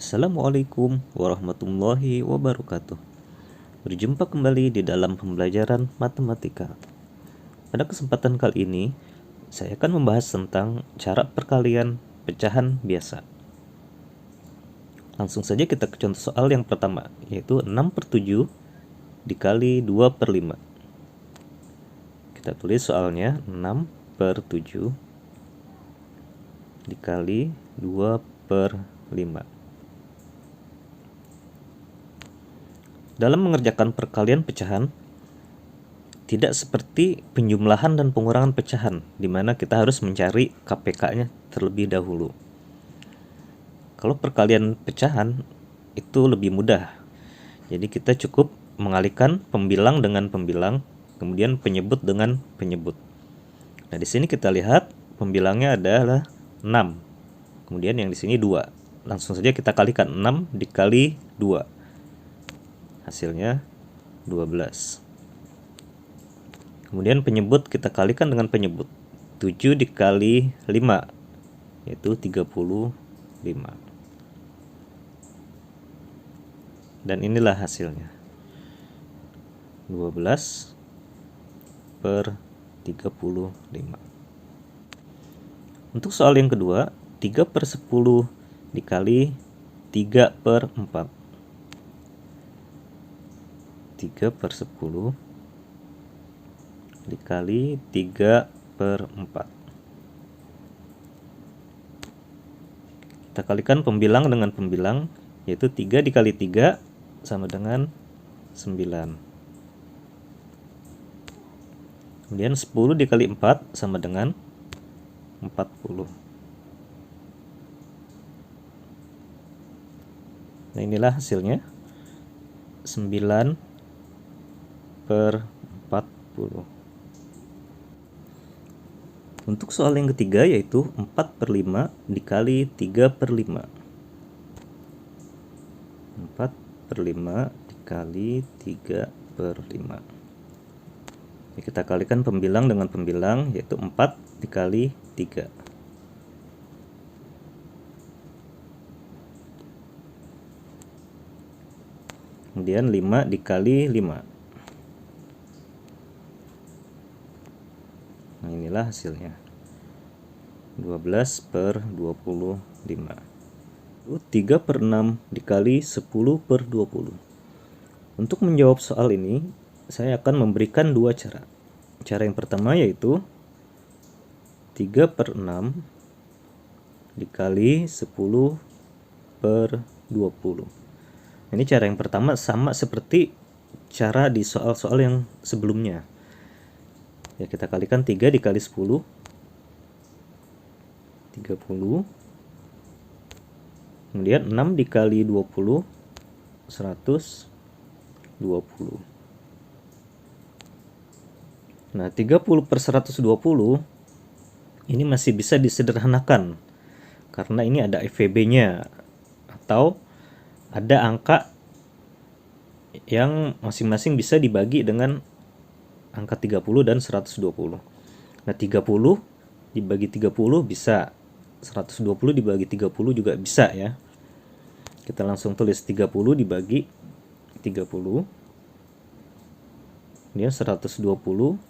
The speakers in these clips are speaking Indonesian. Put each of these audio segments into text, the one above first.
Assalamualaikum warahmatullahi wabarakatuh. Berjumpa kembali di dalam pembelajaran matematika. Pada kesempatan kali ini, saya akan membahas tentang cara perkalian pecahan biasa. Langsung saja kita ke contoh soal yang pertama, yaitu 6/7 dikali 2/5. Kita tulis soalnya 6/7 dikali 2/5. Dalam mengerjakan perkalian pecahan, tidak seperti penjumlahan dan pengurangan pecahan, di mana kita harus mencari KPK-nya terlebih dahulu. Kalau perkalian pecahan itu lebih mudah. Jadi kita cukup mengalihkan pembilang dengan pembilang, kemudian penyebut dengan penyebut. Nah, di sini kita lihat pembilangnya adalah 6. Kemudian yang di sini 2. Langsung saja kita kalikan 6 dikali 2. Hasilnya 12. Kemudian penyebut kita kalikan dengan penyebut. 7 dikali 5 yaitu 35. Dan inilah hasilnya. 12/35. Untuk soal yang kedua, 3/10 dikali 3/4. 3/10 dikali 3/4. Kita kalikan pembilang dengan pembilang, yaitu 3 dikali 3 sama dengan 9. Kemudian 10 dikali 4 sama dengan 40. Nah, inilah hasilnya. 9/40. Untuk soal yang ketiga, yaitu 4/5 dikali 3/5. 4/5 dikali 3/5. Kita kalikan pembilang dengan pembilang, yaitu 4 dikali 3. Kemudian 5 dikali 5. Nah, inilah hasilnya. 12/25. 3/6 dikali 10/20. Untuk menjawab soal ini, saya akan memberikan dua cara. Cara yang pertama yaitu 3/6 dikali 10/20. Ini cara yang pertama sama seperti cara di soal-soal yang sebelumnya. Ya, kita kalikan 3 dikali 10, 30. Kemudian 6 dikali 20, 120. Nah, 30/120 ini masih bisa disederhanakan karena ini ada FVB-nya atau ada angka yang masing-masing bisa dibagi dengan angka 30 dan 120. Nah, 30 dibagi 30 bisa, 120 dibagi 30 juga bisa ya. Kita langsung tulis 30 dibagi 30. Kemudian 120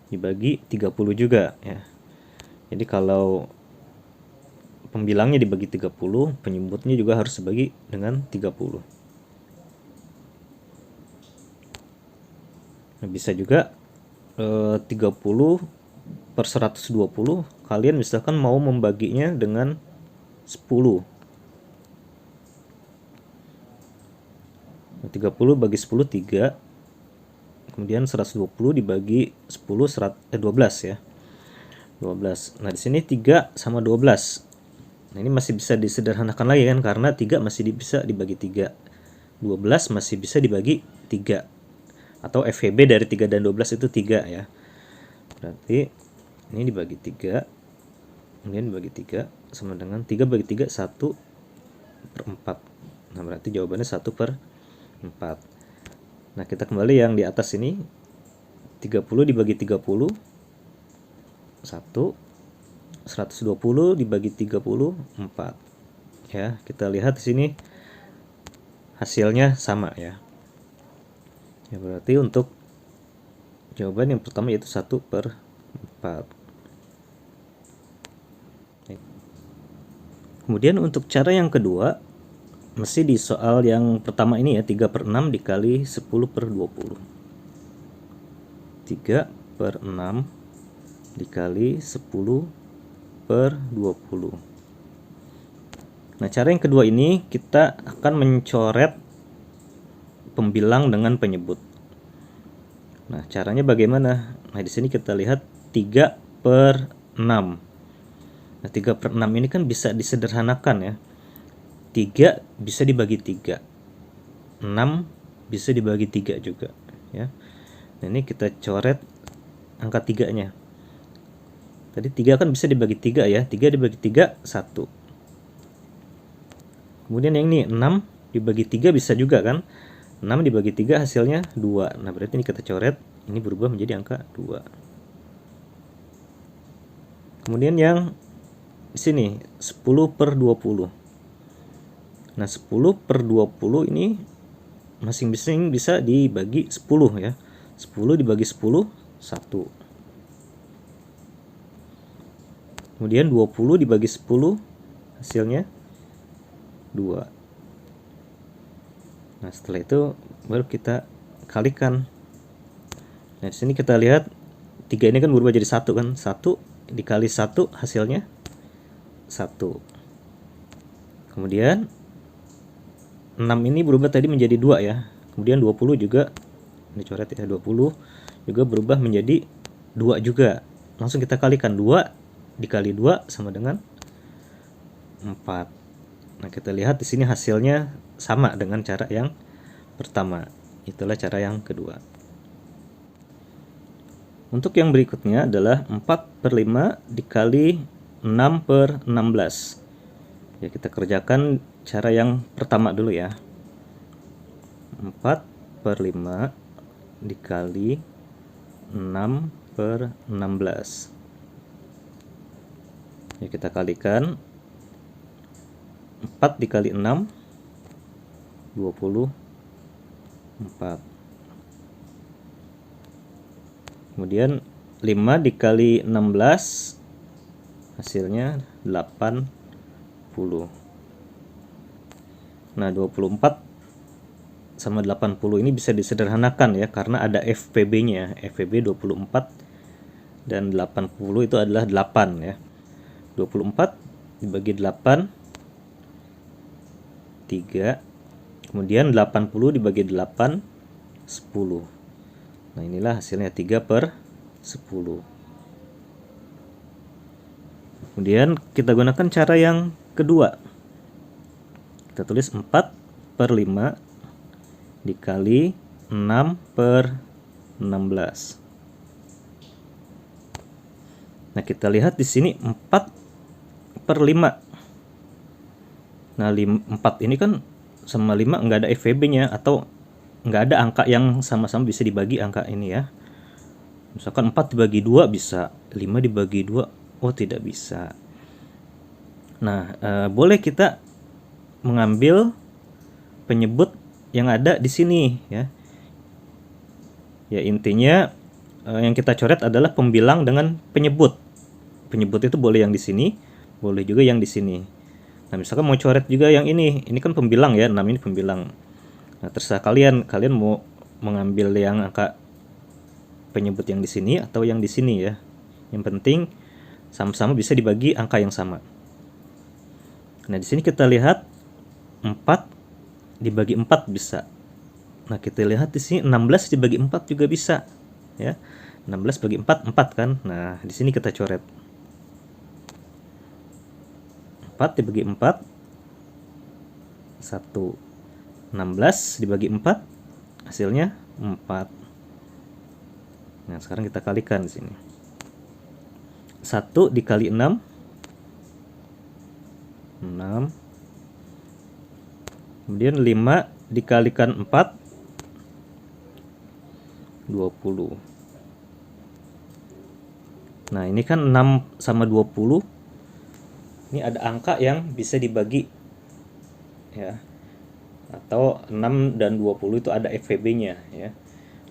dibagi 30 juga ya. Jadi kalau pembilangnya dibagi 30, penyebutnya juga harus dibagi dengan 30. Nah, bisa juga 30/120 kalian misalkan mau membaginya dengan 10. 30 bagi 10 3. Kemudian 120 dibagi 10 12 ya. 12. Nah, di sini 3 sama 12. Nah, ini masih bisa disederhanakan lagi kan karena 3 masih bisa dibagi 3. 12 masih bisa dibagi 3. Atau FVB dari 3 dan 12 itu 3 ya. Berarti ini dibagi 3, kemudian dibagi 3 sama dengan 3 bagi 3 1/4. Nah, berarti jawabannya 1/4. Nah, kita kembali yang di atas ini. 30 dibagi 30 1, 120 dibagi 30 4. ya. Kita lihat di sini hasilnya sama ya. Ya berarti untuk jawaban yang pertama yaitu 1/4. Kemudian untuk cara yang kedua, masih di soal yang pertama ini ya, 3/6 dikali 10/20. 3/6 dikali 10/20. Nah, cara yang kedua ini kita akan mencoret pembilang dengan penyebut. Nah, caranya bagaimana? Nah, di sini kita lihat 3/6. Nah, 3/6 ini kan bisa disederhanakan ya. 3 bisa dibagi 3. 6 bisa dibagi 3 juga ya. Nah, ini kita coret angka 3-nya. Tadi 3 kan bisa dibagi 3 ya. 3 dibagi 3, 1. Kemudian yang ini 6 dibagi 3 bisa juga kan. 6 dibagi 3 hasilnya 2. Nah, berarti ini kita coret. Ini berubah menjadi angka 2. Kemudian yang di sini 10/20. Nah, 10/20 ini masing-masing bisa dibagi 10 ya. 10 dibagi 10, 1. Kemudian 20 dibagi 10 hasilnya 2. Nah, setelah itu baru kita kalikan. Nah, di sini kita lihat 3 ini kan berubah jadi 1 kan. 1 dikali 1 hasilnya 1. Kemudian 6 ini berubah tadi menjadi 2 ya. Kemudian 20 juga dicoret ya, 20 juga berubah menjadi 2 juga. Langsung kita kalikan, 2 dikali 2 sama dengan 4. Nah, kita lihat di sini hasilnya sama dengan cara yang pertama. Itulah cara yang kedua. Untuk yang berikutnya adalah 4/5 dikali 6/16. Ya, kita kerjakan cara yang pertama dulu ya. 4/5 dikali 6/16. Ya, kita kalikan. 4 dikali 6, 24. Kemudian 5 dikali 16 hasilnya 80. Nah, 24 sama 80 ini bisa disederhanakan ya, karena ada FPB-nya. FPB 24 dan 80 itu adalah 8 ya. 24 dibagi 8, 3. Kemudian 80 dibagi 8, 10. Nah, inilah hasilnya 3/10. Kemudian kita gunakan cara yang kedua. Kita tulis 4/5 dikali 6/16. Nah, kita lihat di sini 4/5. Nah, 4 ini kan sama 5 nggak ada FVB-nya, atau nggak ada angka yang sama-sama bisa dibagi angka ini ya. Misalkan 4 dibagi 2 bisa, 5 dibagi 2, oh tidak bisa. Nah, boleh kita mengambil penyebut yang ada di sini ya. Ya, intinya yang kita coret adalah pembilang dengan penyebut. Penyebut itu boleh yang di sini, boleh juga yang di sini. Nah, misalkan mau coret juga yang ini kan pembilang ya, 6 ini pembilang. Nah, terserah kalian mau mengambil yang angka penyebut yang di sini atau yang di sini ya. Yang penting sama-sama bisa dibagi angka yang sama. Nah, di sini kita lihat 4 dibagi 4 bisa. Nah, kita lihat di sini 16 dibagi 4 juga bisa ya. 16 bagi 4, 4 kan. Nah, di sini kita coret. 4 dibagi 4, 1. 16 dibagi 4 hasilnya 4. Nah, sekarang kita kalikan di sini. 1 dikali 6, 6. Kemudian 5 dikalikan 4, 20. Nah, ini kan 6 sama 20. Ini ada angka yang bisa dibagi ya. Atau 6 dan 20 itu ada FVB-nya ya.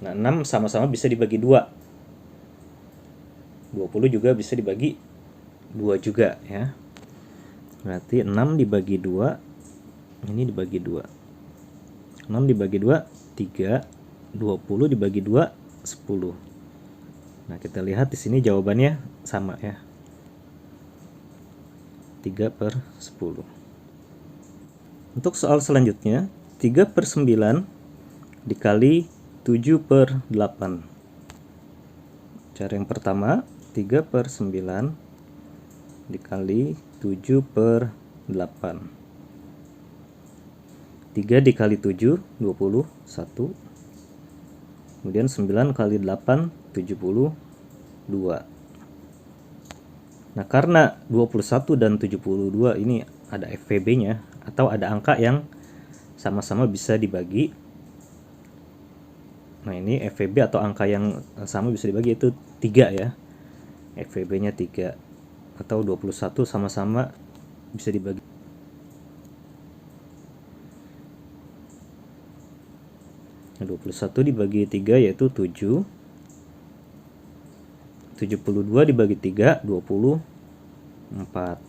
Nah, 6 sama-sama bisa dibagi 2. 20 juga bisa dibagi 2 juga ya. Berarti 6 dibagi 2, ini dibagi 2. 6 dibagi 2, 3. 20 dibagi 2, 10. Nah, kita lihat di sini jawabannya sama ya. 3/10. Untuk soal selanjutnya, 3/9 dikali 7/8. Cara yang pertama, 3/9 dikali 7/8. 3 dikali 7, 21. Kemudian 9 kali 8, 72. Nah, karena 21 dan 72 ini ada FVB-nya atau ada angka yang sama-sama bisa dibagi. Nah, ini FVB atau angka yang sama bisa dibagi itu 3 ya. FVB-nya 3 atau 21 sama-sama bisa dibagi. Nah, 21 dibagi 3 yaitu 7. 72 dibagi 3, 24.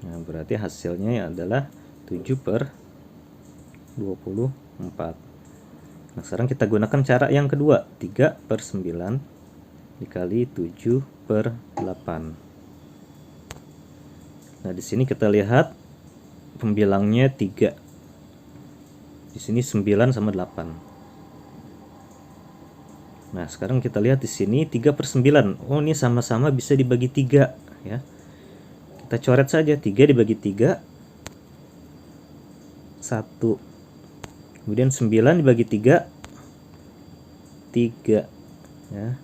Nah, berarti hasilnya adalah 7/24. Nah, sekarang kita gunakan cara yang kedua, 3/9 dikali 7/8. Nah, di sini kita lihat pembilangnya 3. Di sini 9 sama 8. Nah, sekarang kita lihat di sini 3/9. Oh, ini sama-sama bisa dibagi 3 ya. Kita coret saja, 3 dibagi 3, 1. Kemudian 9 dibagi 3, 3 ya.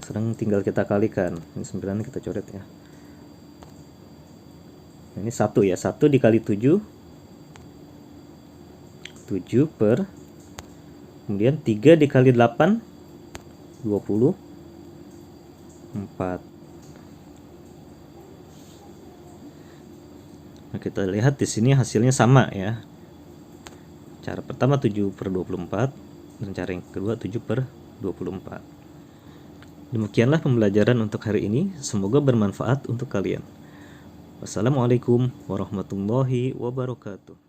Sekarang tinggal kita kalikan. Ini 9 kita coret ya. Ini 1 ya. 1 dikali 7, 7 per. Kemudian 3 dikali 8, 24. Nah, kita lihat di sini hasilnya sama ya. Cara pertama 7/24 dan cara yang kedua 7/24. Demikianlah pembelajaran untuk hari ini. Semoga bermanfaat untuk kalian. Wassalamualaikum warahmatullahi wabarakatuh.